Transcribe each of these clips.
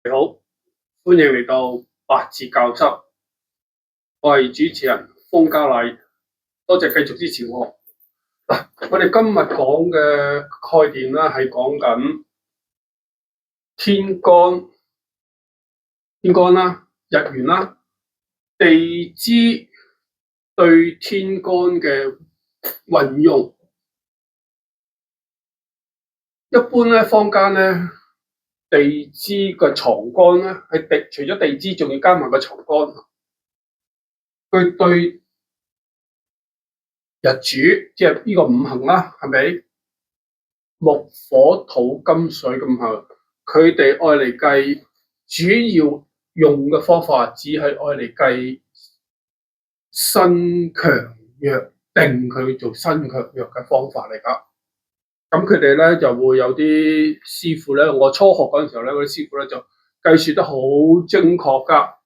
你好，歡迎嚟到八字教室，我係主持人封家禮，多謝繼續支持我。我哋今日講嘅概念咧係講緊天干啦、日元啦、地支對天干嘅運用。一般咧，坊間咧地支嘅藏干咧係除咗地支，仲要加埋個藏干。佢對日主即係呢個五行啦，係咪木火土金水咁行？佢哋愛嚟計，主要用嘅方法只係愛嚟計身強弱，定佢做身強弱嘅方法嚟噶。咁佢哋咧就會有啲師傅咧，我初學嗰陣時候咧，嗰啲師傅咧就計算得好精確噶。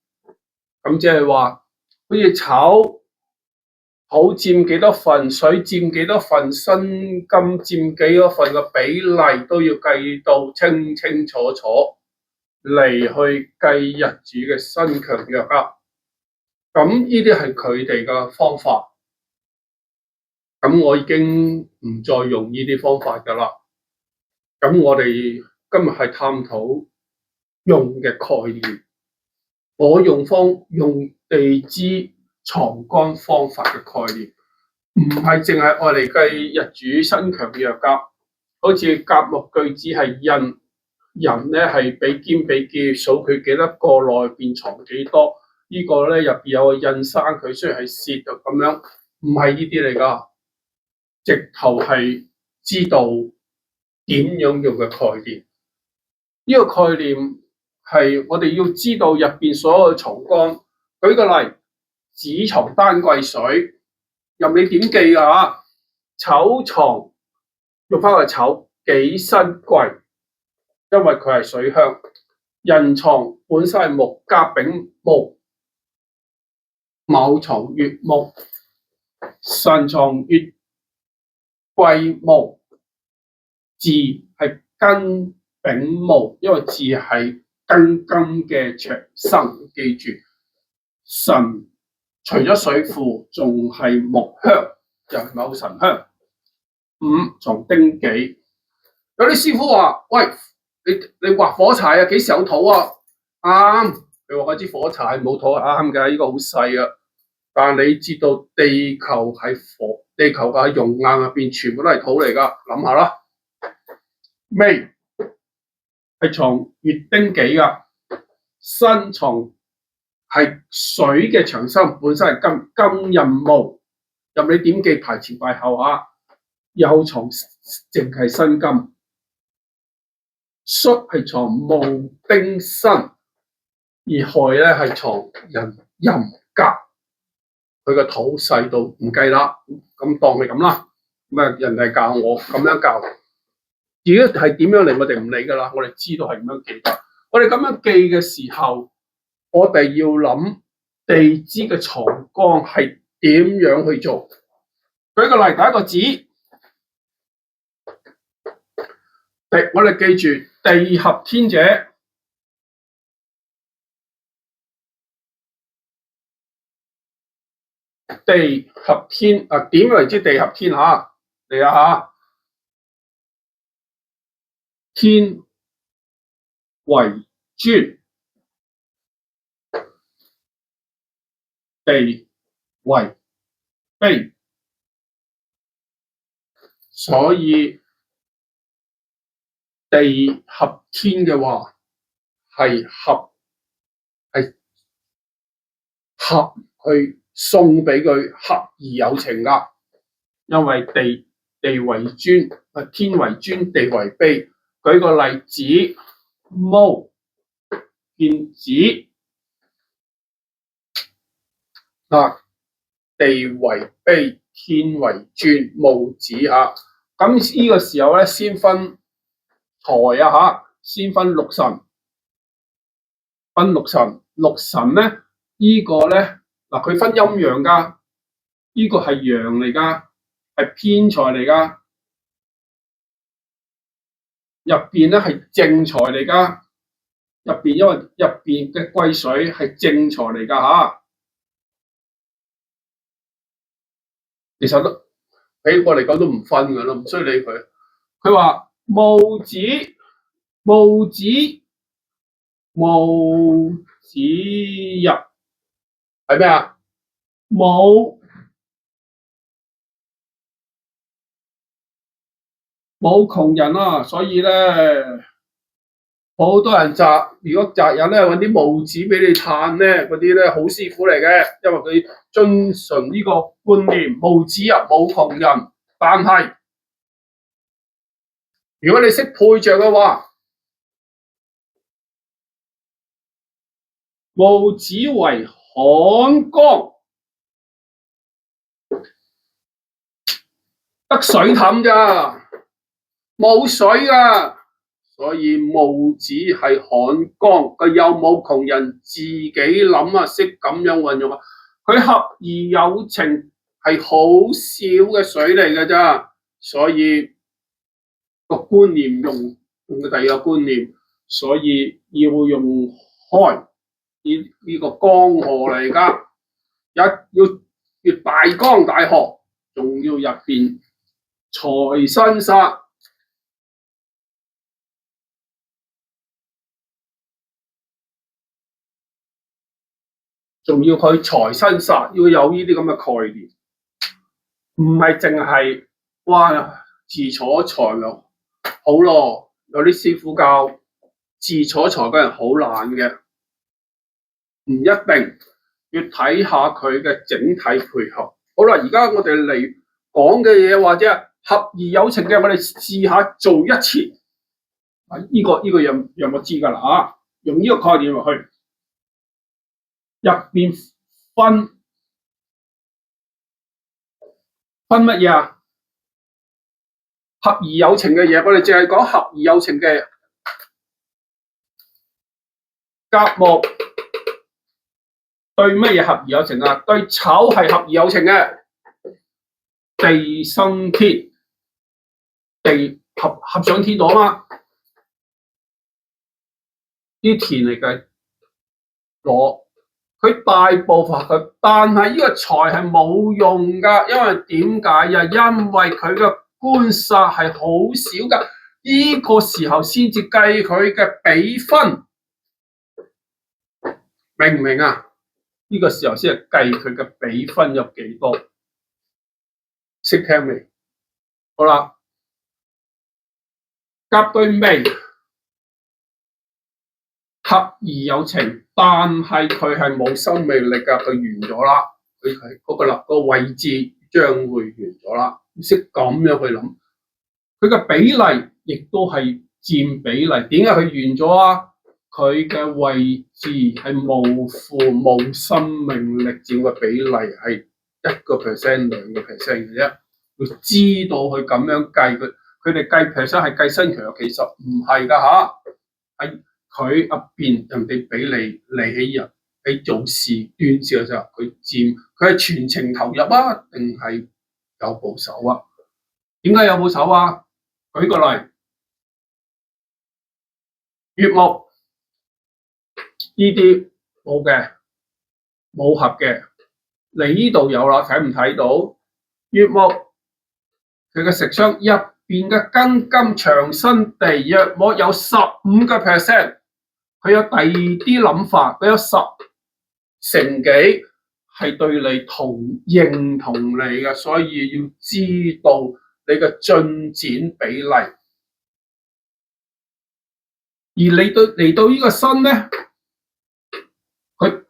咁即係話，好似炒土佔幾多份，水佔幾多份，辛金佔幾多份嘅比例都要計到清清楚楚嚟去計日主嘅身強弱啊！咁呢啲係佢哋嘅方法，咁我已經唔再用呢啲方法噶啦。咁我哋今日係探討用嘅概念，我用地支藏干方法嘅概念，唔係淨係愛嚟計日主身強弱噶。好似甲木句子係印，人咧係比肩比劫，數佢幾多個內邊藏幾多，呢個咧入邊有個印生佢，雖然係蝕就咁樣，唔係呢啲嚟噶，直頭係知道點樣用嘅概念。呢個概念係我哋要知道入邊所有嘅藏干。舉個例，子藏丹桂水，任你點記噶。丑藏用翻個丑，己辛癸，因為佢係水香。寅藏本身係木，甲丙木，卯藏乙木，辰藏乙癸木，巳係庚丙木，因為巳係庚金嘅長生，記住。辰除咗水庫，仲係木香，就係卯辰香。午藏丁己，有啲師傅話：喂，你畫火柴啊？幾時有土啊？啱，你話我支火柴冇土，啱嘅，呢個好細啊。但你知道地球係火，地球嘅熔岩入邊全部都係土嚟噶，諗下啦。未係藏乙丁己噶，辛藏係水嘅長生，本身係金壬木，任你點記排前排後啊。酉藏淨係辛金，戌係藏木丁辛，而亥咧係藏壬甲，佢個土細到唔計啦，咁當係咁啦。咁啊，人哋教我咁樣教，至於係點樣嚟，我哋唔理噶啦，我哋知道係咁樣記。我哋咁樣記嘅時候，我哋要諗地支嘅藏干係點樣去做。舉個例，第一個子。我哋記住地合天者，地合天啊，點為之地合天嚇？嚟啊嚇！天為尊，地為卑，所以地合天嘅話係合去送俾佢，合而有情噶。因為地為尊，天為尊，地為卑。舉個例子，卯見子嗱，地為卑，天為尊，戊子嚇。咁呢個時候咧，先分財啊嚇，先分六神，六神咧，呢個咧嗱，佢分陰陽噶，呢個係陽嚟噶，係偏財嚟噶，入邊咧係正財嚟噶，入邊，因為入邊嘅癸水係正財嚟㗎嚇，其實都俾我嚟講都唔分㗎啦，唔需要理佢。佢話戊子日係咩啊？冇窮人啊，所以咧好多人擇，如果擇日咧揾啲戊子俾你嘆咧，嗰啲咧好師傅嚟嘅，因為佢遵循呢個觀念，戊子日冇窮人。但係如果你識配着嘅話，戊子為罕江，得水氹咋，冇水啊！所以戊子係罕江，佢有冇窮人自己諗啊，識咁樣運用啊。佢合而有情係好少嘅水嚟嘅咋，所以個觀念用嘅第二個觀念，所以要用開呢個江河嚟㗎，要大江大河，仲要入邊財生殺。仲要佢財生殺，要有呢啲咁嘅概念，唔係淨係哇自楚財咯，好咯，有啲師傅教自楚財嗰人好懶嘅，唔一定，要睇下佢嘅整體配合。好啦，而家我哋嚟講嘅嘢或者合而有情嘅，我哋試下做一次。呢個讓我知㗎啦啊，用呢個概念落去。入邊分乜嘢啊？合而有情嘅嘢，我哋淨係講合而有情嘅甲木對乜嘢合而有情啊？對丑係合而有情嘅，地生天，地合上天度啊嘛，啲田嚟嘅攞。佢大部分佢，但係呢個財係冇用㗎，因為點解啊？因為佢嘅官煞係好少㗎，呢個時候先至計佢嘅比分，明唔明啊？呢個時候先係計佢嘅比分有幾多，識聽未？好啦，甲對未合而有情，但係佢係冇生命力㗎，佢完咗啦，佢係嗰個位置將會完咗啦，識咁樣去諗，佢嘅比例亦都係佔比例。點解佢完咗啊？佢嘅位置係無生命力，佔嘅比例係1%、2%嘅啫。要知道佢咁樣計，佢哋計 percent 係計身強弱，其實唔係㗎嚇，係。佢入邊人哋俾你起人，你做事斷事嘅時候，佢佔，佢係全程投入啊，定係有保守啊？點解有保守啊？舉個例，乙木呢啲冇嘅，冇合嘅，你呢度有啦，睇唔睇到？乙木佢嘅食傷入邊嘅庚金長生地，約莫有15%。佢有第二啲諗法，佢有10成幾係對你認同你嘅，所以要知道你嘅進展比例。而嚟到呢個身咧，佢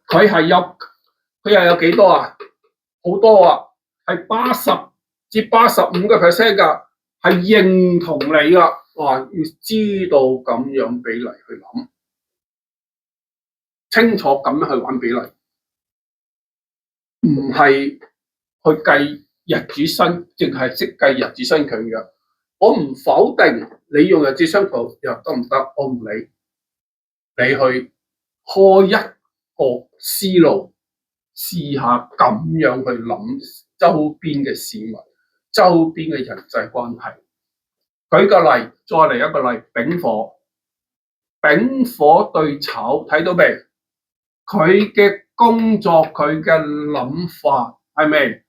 又有幾多啊？好多啊，係80至85%㗎，係認同你㗎。哇！要知道咁樣比例去諗。清楚咁樣去玩比例，唔係去計日主生，淨係識計日主生強弱。我唔否定你用日主生強弱得唔得，我唔理。你去開一個思路，試下咁樣去諗周邊嘅事物、周邊嘅人際關係。舉個例，再嚟一個例，丙火。丙火對丑，睇到未？佢嘅工作，佢嘅諗法係咪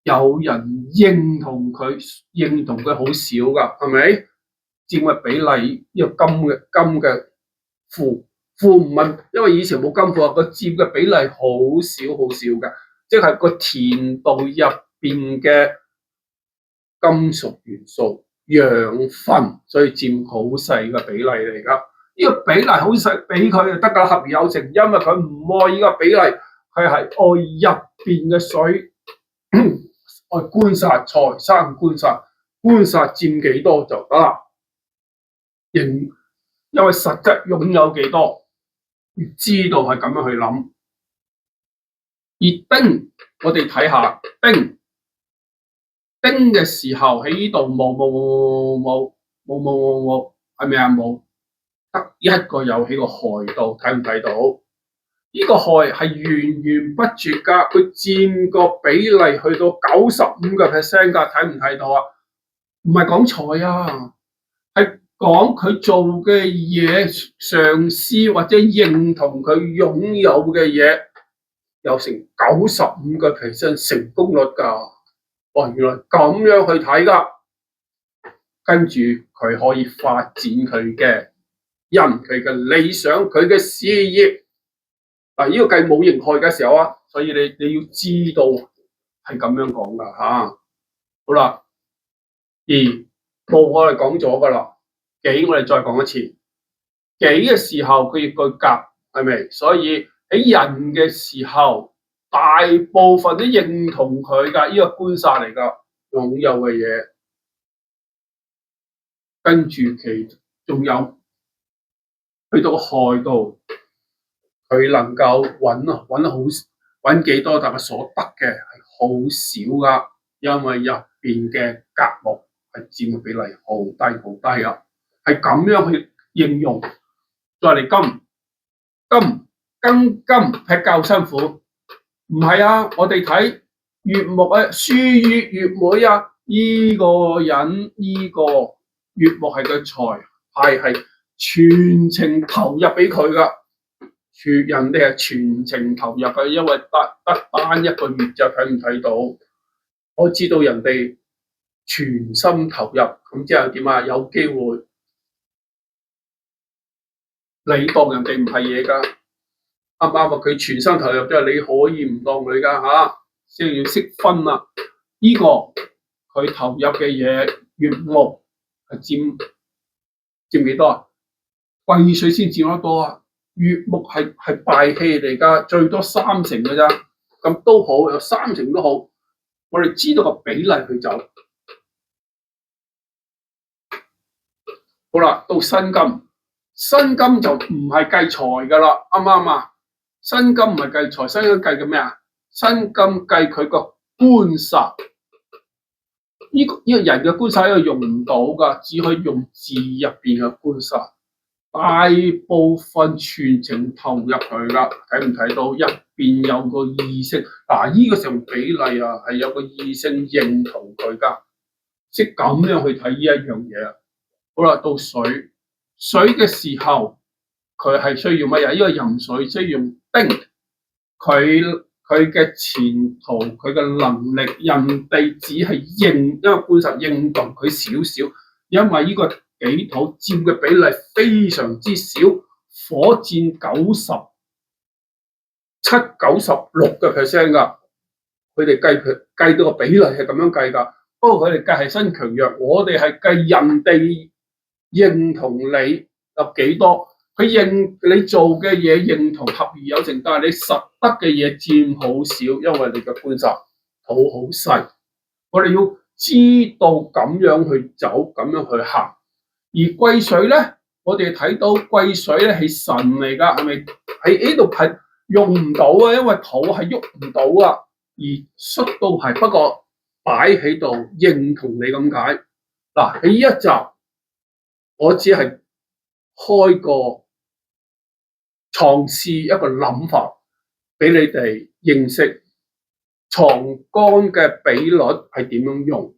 有人認同佢好少噶？係咪佔嘅比例？呢個金嘅負唔係，因為以前冇金庫啊，個佔嘅比例好少好少嘅，即係個田度入邊嘅金屬元素養分，所以佔好細嘅比例嚟噶。呢個比例好細，俾佢就得噶，合而有情，因為佢唔愛呢個比例，佢係愛入邊嘅水，愛官殺財生官殺，官殺佔幾多就得啦。因為實質擁有幾多，要知道係咁樣去諗。而丁，我哋睇下丁嘅時候喺呢度冇，係咪啊？冇，得一個有喺個亥度，睇唔睇到？呢個亥係源源不絕噶，佢佔個比例去到95%噶，睇唔睇到啊？唔係講財啊，係講佢做嘅嘢，上司或者認同佢擁有嘅嘢，有成95%成功率噶。哦，原來咁樣去睇噶，跟住佢可以發展佢嘅人，佢嘅理想，佢嘅事業。嗱，呢個計冇刑害嘅時候啊，所以你要知道係咁樣講噶嚇。好啦，我哋講咗噶啦，己我哋再講一次，己嘅時候佢要句甲，係咪？所以喺人嘅時候，大部分都認同佢噶，呢個官殺嚟噶，擁有嘅嘢，跟住仲有去到亥度。佢能夠揾幾多，但係所得嘅係好少噶，因為入邊嘅甲木係佔嘅比例好低啊，係咁樣去應用。再嚟金劈較辛苦，唔係啊！我哋睇乙木啊，書乙妹啊，呢個人呢個乙木係個財，係全程投入俾佢噶。人哋係全程投入嘅，因為得單一個月就睇唔睇到？我知道人哋全心投入，咁之後點啊？有機會你當人哋唔係嘢㗎，啱唔啱啊？佢全心投入，即係你可以唔當佢㗎嚇，先要識分啦。呢個佢投入嘅嘢，乙木係佔幾多啊？癸水先佔得多啊！乙木係敗氣嚟㗎，最多3成㗎咋，咁都好，有3成都好。我哋知道個比例去走。好啦，到辛金就唔係計財㗎啦，啱唔啱啊？辛金唔係計財，辛金計嘅咩啊？辛金計佢個官殺。呢個人嘅官殺呢個用唔到㗎，只可以用字入邊嘅官殺。大部分全程投入去啦，睇唔睇到入邊有個異性？嗱，呢個時候比例啊，係有個異性認同佢噶，識咁樣去睇呢一樣嘢啊。好啦，到水嘅時候，佢係需要乜嘢？呢個壬水需要用丁，佢嘅前途，佢嘅能力，人哋只係因為官殺認同佢少少，因為呢個己土佔嘅比例非常之少，火佔97、96%噶。佢哋計到個比例係咁樣計噶。不過佢哋計係身強弱，我哋係計人哋認同你有幾多，佢認你做嘅嘢認同合而有情，但係你實得嘅嘢佔好少，因為你嘅官殺土好細。我哋要知道咁樣去走，咁樣去行。而癸水咧，我哋睇到癸水咧係神嚟噶，係咪喺呢度係用唔到啊？因為土係喐唔到啊，而縮到係不過擺喺度認同你咁解。嗱，喺呢一集我只係開個嘗試一個諗法俾你哋認識藏干嘅比率係點樣用，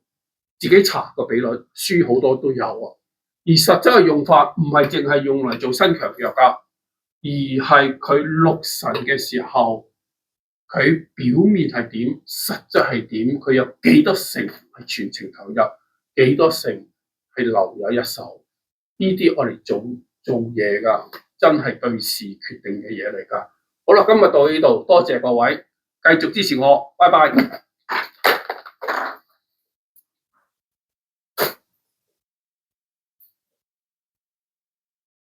自己查個比率，書好多都有啊。而實質嘅用法唔係淨係用嚟做身強弱㗎，而係佢六神嘅時候，佢表面係點，實質係點，佢有幾多成係全程投入，幾多成係留有一手，呢啲我哋做嘢㗎，真係對事決定嘅嘢嚟㗎。好啦，今日到呢度，多謝各位，繼續支持我，拜拜。